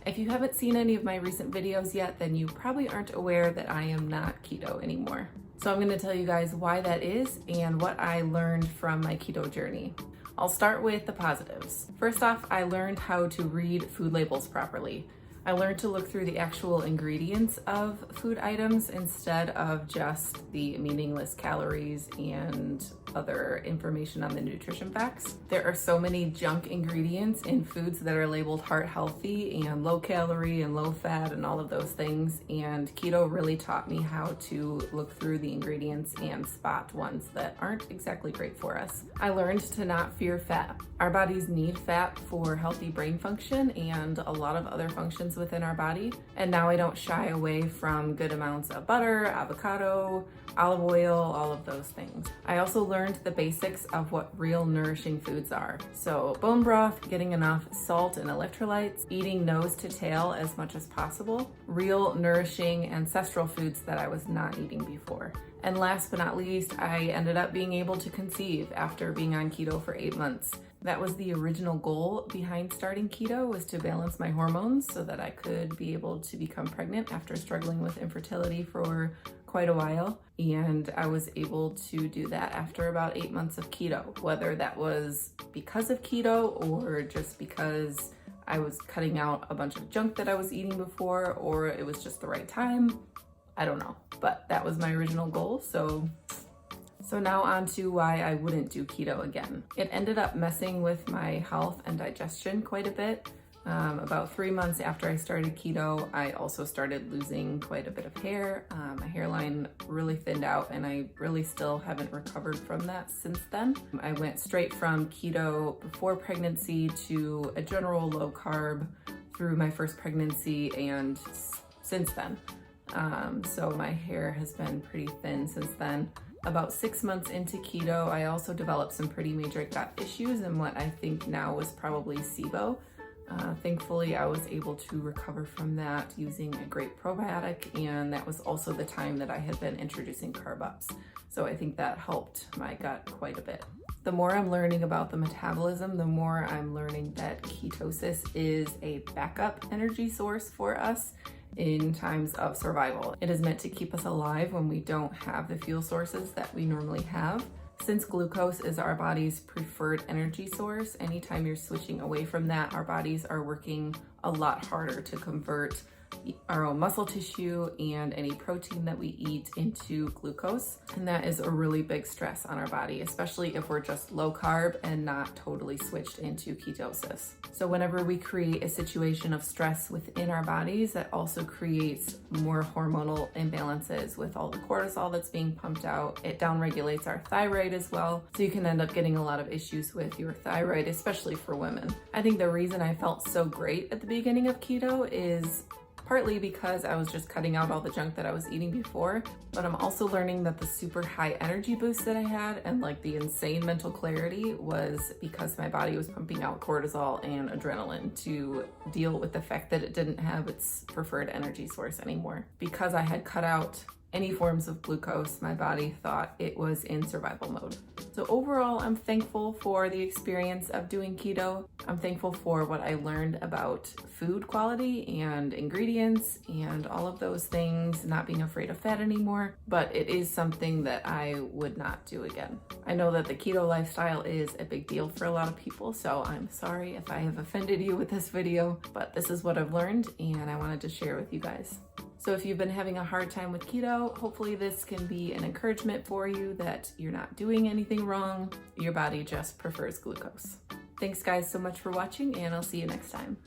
If you haven't seen any of my recent videos yet, then you probably aren't aware that I am not keto anymore. So I'm going to tell you guys why that is and what I learned from my keto journey. I'll start with the positives. First off, I learned how to read food labels properly. I learned to look through the actual ingredients of food items instead of just the meaningless calories and other information on the nutrition facts. There are so many junk ingredients in foods that are labeled heart healthy and low calorie and low fat and all of those things, and keto really taught me how to look through the ingredients and spot ones that aren't exactly great for us. I learned to not fear fat. Our bodies need fat for healthy brain function and a lot of other functions within our body, and now I don't shy away from good amounts of butter, avocado, olive oil, all of those things. I also learned the basics of what real nourishing foods are. So bone broth, getting enough salt and electrolytes, eating nose to tail as much as possible, real nourishing ancestral foods that I was not eating before. And last but not least, I ended up being able to conceive after being on keto for 8 months. That was the original goal behind starting keto, was to balance my hormones so that I could be able to become pregnant after struggling with infertility for quite a while. And I was able to do that after about 8 months of keto, whether that was because of keto or just because I was cutting out a bunch of junk that I was eating before, or it was just the right time. I don't know, but that was my original goal. So now on to why I wouldn't do keto again. It ended up messing with my health and digestion quite a bit. About 3 months after I started keto, I also started losing quite a bit of hair. My hairline really thinned out, and I really still haven't recovered from that since then. I went straight from keto before pregnancy to a general low carb through my first pregnancy and since then. So my hair has been pretty thin since then. About 6 months into keto, I also developed some pretty major gut issues and what I think now was probably SIBO. Thankfully, I was able to recover from that using a great probiotic, and that was also the time that I had been introducing carb ups. So I think that helped my gut quite a bit. The more I'm learning about the metabolism, the more I'm learning that ketosis is a backup energy source for us in times of survival. It is meant to keep us alive when we don't have the fuel sources that we normally have. Since glucose is our body's preferred energy source, anytime you're switching away from that, our bodies are working a lot harder to convert our own muscle tissue and any protein that we eat into glucose. And that is a really big stress on our body, especially if we're just low carb and not totally switched into ketosis. So whenever we create a situation of stress within our bodies, that also creates more hormonal imbalances with all the cortisol that's being pumped out. It downregulates our thyroid as well. So you can end up getting a lot of issues with your thyroid, especially for women. I think the reason I felt so great at the beginning of keto is partly because I was just cutting out all the junk that I was eating before, but I'm also learning that the super high energy boost that I had and like the insane mental clarity was because my body was pumping out cortisol and adrenaline to deal with the fact that it didn't have its preferred energy source anymore. Because I had cut out any forms of glucose, my body thought it was in survival mode. So overall, I'm thankful for the experience of doing keto. I'm thankful for what I learned about food quality and ingredients and all of those things, not being afraid of fat anymore, but it is something that I would not do again. I know that the keto lifestyle is a big deal for a lot of people, so I'm sorry if I have offended you with this video, but this is what I've learned and I wanted to share with you guys. So if you've been having a hard time with keto, hopefully this can be an encouragement for you that you're not doing anything wrong. Your body just prefers glucose. Thanks guys so much for watching, and I'll see you next time.